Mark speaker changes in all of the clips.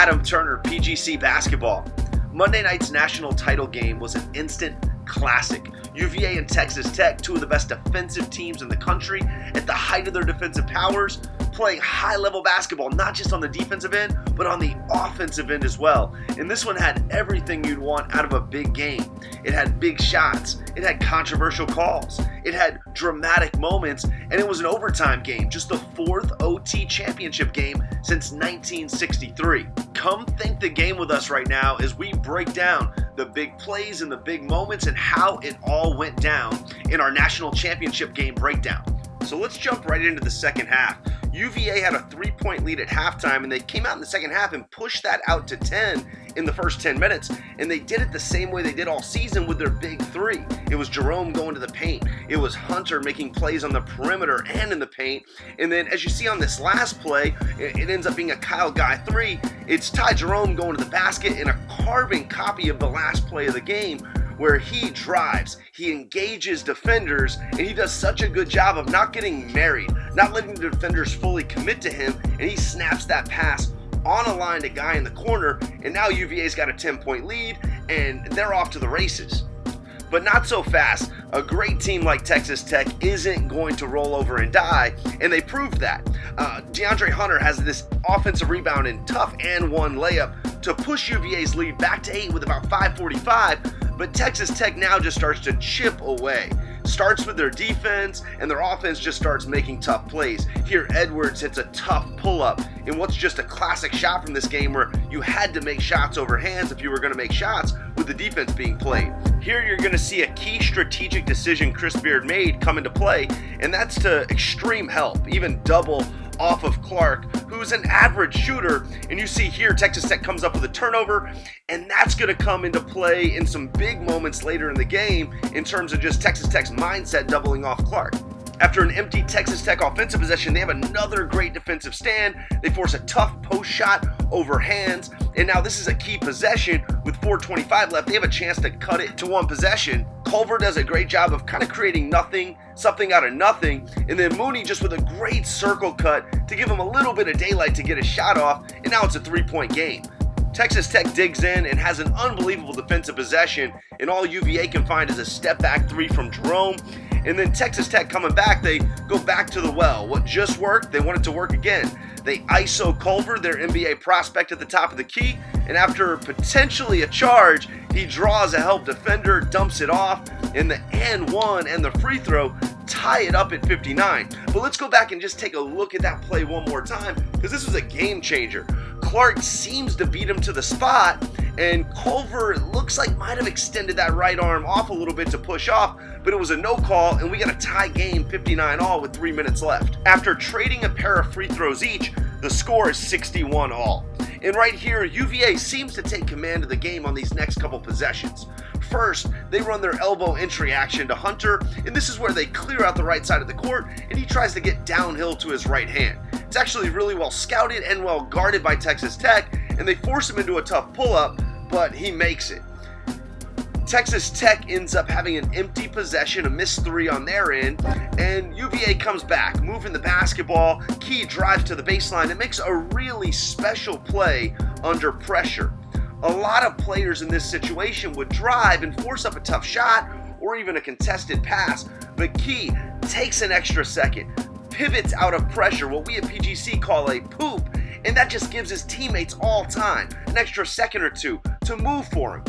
Speaker 1: Adam Turner, PGC basketball. Monday night's national title game was an instant classic. UVA and Texas Tech, two of the best defensive teams in the country, at the height of their defensive powers, playing high-level basketball, not just on the defensive end, but on the offensive end as well. And this one had everything you'd want out of a big game. It had big shots. It had controversial calls. It had dramatic moments, and it was an overtime game, just the fourth OT championship game since 1963. Come think the game with us right now as we break down the big plays and the big moments and how it all went down in our national championship game breakdown. So let's jump right into the second half. UVA had a 3-point lead at halftime, and they came out in the second half and pushed that out to 10 in the first 10 minutes. And they did it the same way they did all season with their big three. It was Jerome going to the paint. It was Hunter making plays on the perimeter and in the paint. And then as you see on this last play, it ends up being a Kyle Guy three. It's Ty Jerome going to the basket in a carbon copy of the last play of the game, where he drives, he engages defenders, and he does such a good job of not getting married, not letting the defenders fully commit to him, and he snaps that pass on a line to Guy in the corner, and now UVA's got a 10-point lead, and they're off to the races. But not so fast. A great team like Texas Tech isn't going to roll over and die, and they proved that. DeAndre Hunter has this offensive rebound and tough and one layup to push UVA's lead back to 8 with about 5:45, but Texas Tech now just starts to chip away. Starts with their defense, and their offense just starts making tough plays. Here, Edwards hits a tough pull-up in what's just a classic shot from this game where you had to make shots over hands if you were going to make shots with the defense being played. Here, you're going to see a key strategic decision Chris Beard made come into play, and that's to extreme help, even double off of Clark, who's an average shooter. And you see here, Texas Tech comes up with a turnover, and that's going to come into play in some big moments later in the game in terms of just Texas Tech's mindset doubling off Clark. After an empty Texas Tech offensive possession, they have another great defensive stand. They force a tough post shot over hands, and now this is a key possession with 4:25 left. They have a chance to cut it to one possession. Culver does a great job of kind of creating something out of nothing, and then Mooney just with a great circle cut to give him a little bit of daylight to get a shot off, and now it's a 3-point game. Texas Tech digs in and has an unbelievable defensive possession, and all UVA can find is a step-back three from Jerome. And then Texas Tech coming back, they go back to the well. What just worked, they want it to work again. They ISO Culver, their NBA prospect, at the top of the key, and after potentially a charge, he draws a help defender, dumps it off, and the and one and the free throw tie it up at 59. But let's go back and just take a look at that play one more time, because this was a game changer. Clark seems to beat him to the spot, and Culver looks like might have extended that right arm off a little bit to push off, but it was a no call, and we got a tie game 59 all with 3 minutes left. After trading a pair of free throws each, the score is 61 all. And right here, UVA seems to take command of the game on these next couple possessions. First, they run their elbow entry action to Hunter, and this is where they clear out the right side of the court, and he tries to get downhill to his right hand. It's actually really well scouted and well guarded by Texas Tech, and they force him into a tough pull-up, but he makes it. Texas Tech ends up having an empty possession, a missed three on their end, and UVA comes back, moving the basketball. Key drives to the baseline and makes a really special play under pressure. A lot of players in this situation would drive and force up a tough shot or even a contested pass, but Key takes an extra second, pivots out of pressure, what we at PGC call a poop, and that just gives his teammates all time, an extra second or two to move for him.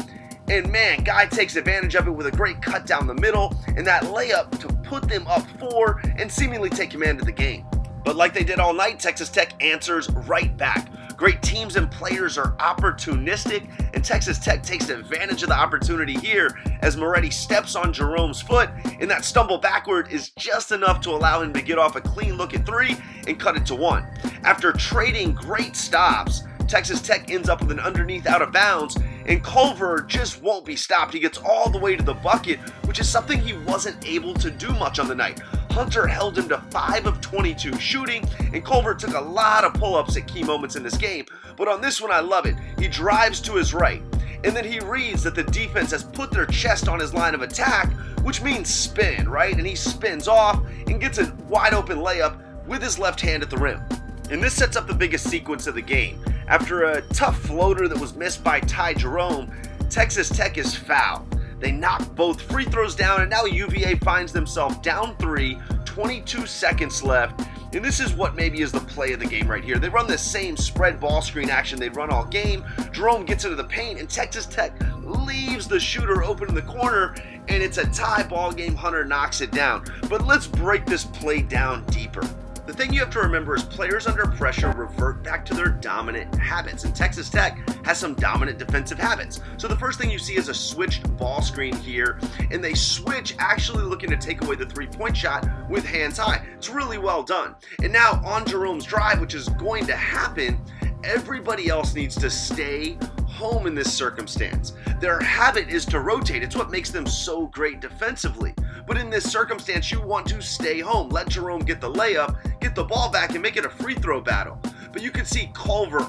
Speaker 1: And man, Guy takes advantage of it with a great cut down the middle and that layup to put them up 4 and seemingly take command of the game. But like they did all night, Texas Tech answers right back. Great teams and players are opportunistic, and Texas Tech takes advantage of the opportunity here as Moretti steps on Jerome's foot, and that stumble backward is just enough to allow him to get off a clean look at 3 and cut it to 1. After trading great stops, Texas Tech ends up with an underneath out of bounds, and Culver just won't be stopped. He gets all the way to the bucket, which is something he wasn't able to do much on the night. Hunter held him to 5 of 22 shooting, and Culver took a lot of pull-ups at key moments in this game. But on this one, I love it. He drives to his right, and then he reads that the defense has put their chest on his line of attack, which means spin, right? And he spins off and gets a wide open layup with his left hand at the rim. And this sets up the biggest sequence of the game. After a tough floater that was missed by Ty Jerome, Texas Tech is fouled. They knock both free throws down, and now UVA finds themselves down 3, 22 seconds left. And this is what maybe is the play of the game right here. They run the same spread ball screen action they'd run all game. Jerome gets into the paint, and Texas Tech leaves the shooter open in the corner, and it's a tie ball game. Hunter knocks it down. But let's break this play down deeper. The thing you have to remember is players under pressure revert back to their dominant habits, and Texas Tech has some dominant defensive habits. So the first thing you see is a switched ball screen here, and they switch actually looking to take away the three-point shot with hands high. It's really well done. And now on Jerome's drive, which is going to happen, everybody else needs to stay home in this circumstance. Their habit is to rotate. It's what makes them so great defensively. But in this circumstance, you want to stay home. Let Jerome get the layup, get the ball back, and make it a free throw battle. But you can see Culver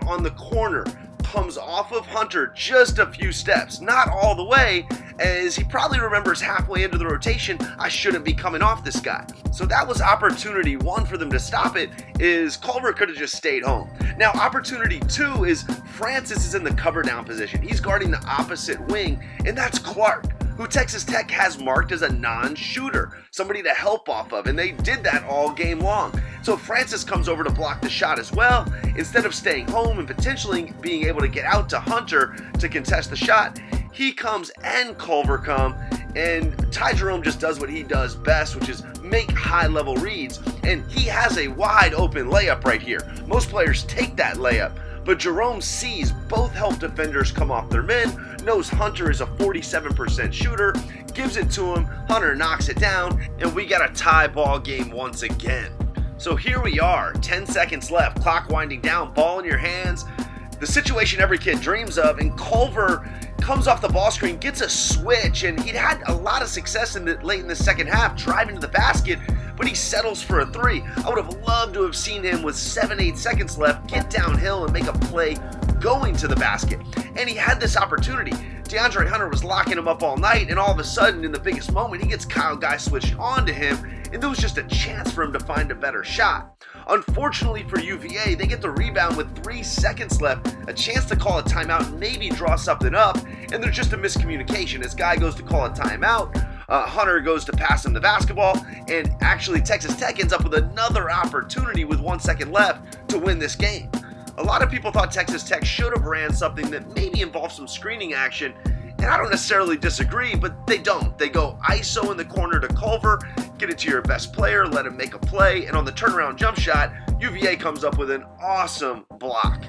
Speaker 1: on the corner comes off of Hunter just a few steps, not all the way, as he probably remembers halfway into the rotation, I shouldn't be coming off this guy. So that was opportunity one for them to stop it, is Culver could have just stayed home. Now opportunity two is Francis is in the cover down position. He's guarding the opposite wing, and that's Clark, who Texas Tech has marked as a non-shooter, somebody to help off of, and they did that all game long. So Francis comes over to block the shot as well. Instead of staying home and potentially being able to get out to Hunter to contest the shot, he comes and Culver come, and Ty Jerome just does what he does best, which is make high-level reads, and he has a wide-open layup right here. Most players take that layup, but Jerome sees both help defenders come off their men, knows Hunter is a 47% shooter, gives it to him, Hunter knocks it down, and we got a tie ball game once again. So here we are, 10 seconds left, clock winding down, ball in your hands, the situation every kid dreams of, and Culver comes off the ball screen, gets a switch, and he'd had a lot of success late in the second half, driving to the basket, but he settles for a three. I would have loved to have seen him with 7-8 seconds left get downhill and make a play going to the basket. And he had this opportunity. DeAndre Hunter was locking him up all night, and all of a sudden, in the biggest moment, he gets Kyle Guy switched on to him, and there was just a chance for him to find a better shot. Unfortunately for UVA, they get the rebound with 3 seconds left, a chance to call a timeout and maybe draw something up, and there's just a miscommunication. As Guy goes to call a timeout, Hunter goes to pass him the basketball, and actually Texas Tech ends up with another opportunity with 1 second left to win this game. A lot of people thought Texas Tech should have ran something that maybe involved some screening action, and I don't necessarily disagree, but they don't. They go ISO in the corner to Culver, get it to your best player, let him make a play, and on the turnaround jump shot, UVA comes up with an awesome block.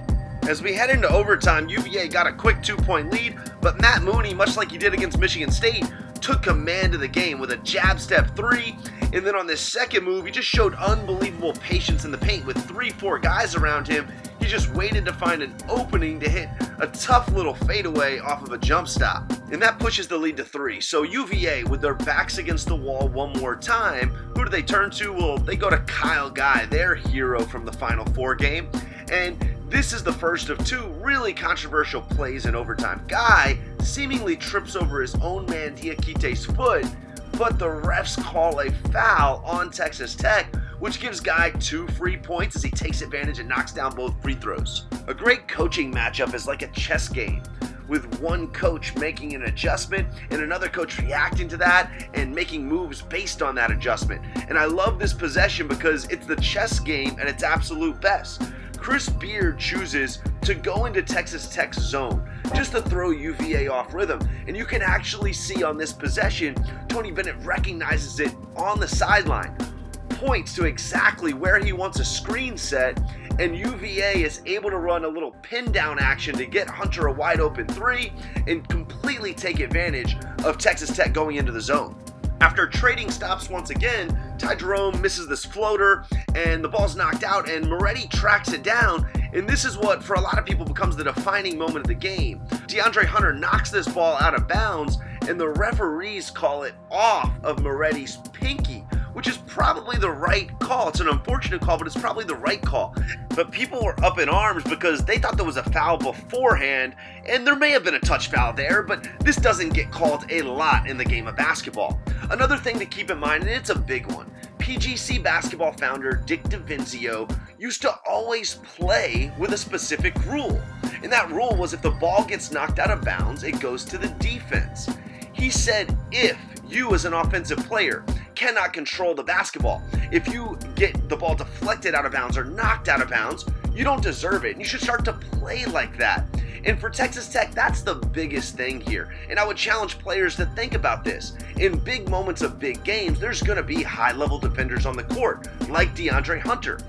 Speaker 1: As we head into overtime, UVA got a quick 2-point lead, but Matt Mooney, much like he did against Michigan State, took command of the game with a jab step three, and then on this second move, he just showed unbelievable patience in the paint with 3-4 guys around him. He just waited to find an opening to hit a tough little fadeaway off of a jump stop, and that pushes the lead to 3. So UVA, with their backs against the wall one more time, who do they turn to? Well, they go to Kyle Guy, their hero from the Final Four game, and this is the first of 2 really controversial plays in overtime. Guy seemingly trips over his own man Diakite's foot, but the refs call a foul on Texas Tech, which gives Guy 2 free points as he takes advantage and knocks down both free throws. A great coaching matchup is like a chess game, with one coach making an adjustment and another coach reacting to that and making moves based on that adjustment. And I love this possession because it's the chess game at its absolute best. Chris Beard chooses to go into Texas Tech's zone just to throw UVA off rhythm. And you can actually see on this possession, Tony Bennett recognizes it on the sideline, points to exactly where he wants a screen set, and UVA is able to run a little pin down action to get Hunter a wide open 3 and completely take advantage of Texas Tech going into the zone. After trading stops once again, Ty Jerome misses this floater and the ball's knocked out, and Moretti tracks it down, and this is what for a lot of people becomes the defining moment of the game. DeAndre Hunter knocks this ball out of bounds, and the referees call it off of Moretti's pinky, which is probably the right call. It's an unfortunate call, but it's probably the right call. But people were up in arms because they thought there was a foul beforehand, and there may have been a touch foul there, but this doesn't get called a lot in the game of basketball. Another thing to keep in mind, and it's a big one, PGC basketball founder Dick DeVinzio used to always play with a specific rule. And that rule was if the ball gets knocked out of bounds, it goes to the defense. He said if you as an offensive player cannot control the basketball, if you get the ball deflected out of bounds or knocked out of bounds, you don't deserve it. And you should start to play like that. And for Texas Tech, that's the biggest thing here. And I would challenge players to think about this. In big moments of big games, there's going to be high-level defenders on the court, like DeAndre Hunter.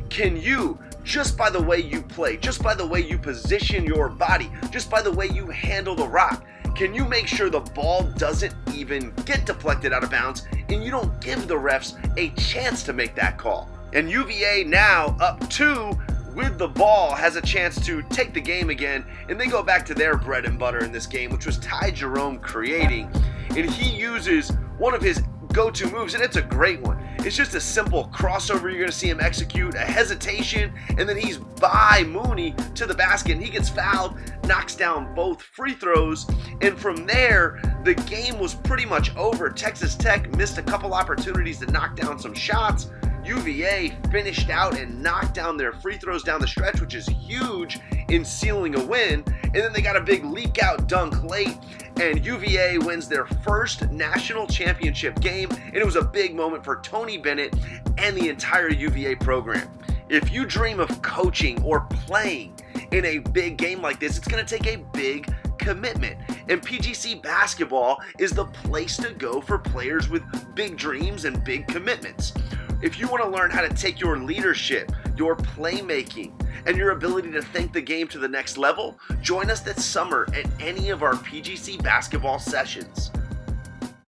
Speaker 1: Can you, just by the way you play, just by the way you position your body, just by the way you handle the rock, can you make sure the ball doesn't even get deflected out of bounds and you don't give the refs a chance to make that call? And UVA now up 2 with the ball has a chance to take the game again, and they go back to their bread and butter in this game, which was Ty Jerome creating. And he uses one of his go-to moves, and it's a great one. It's just a simple crossover you're going to see him execute, a hesitation, and then he's by Mooney to the basket, and he gets fouled, knocks down both free throws, and from there, the game was pretty much over. Texas Tech missed a couple opportunities to knock down some shots. UVA finished out and knocked down their free throws down the stretch, which is huge in sealing a win. And then they got a big leak out dunk late, and UVA wins their first national championship game. And it was a big moment for Tony Bennett and the entire UVA program. If you dream of coaching or playing in a big game like this, it's going to take a big commitment. And PGC basketball is the place to go for players with big dreams and big commitments. If you want to learn how to take your leadership, your playmaking, and your ability to think the game to the next level, join us this summer at any of our PGC basketball sessions.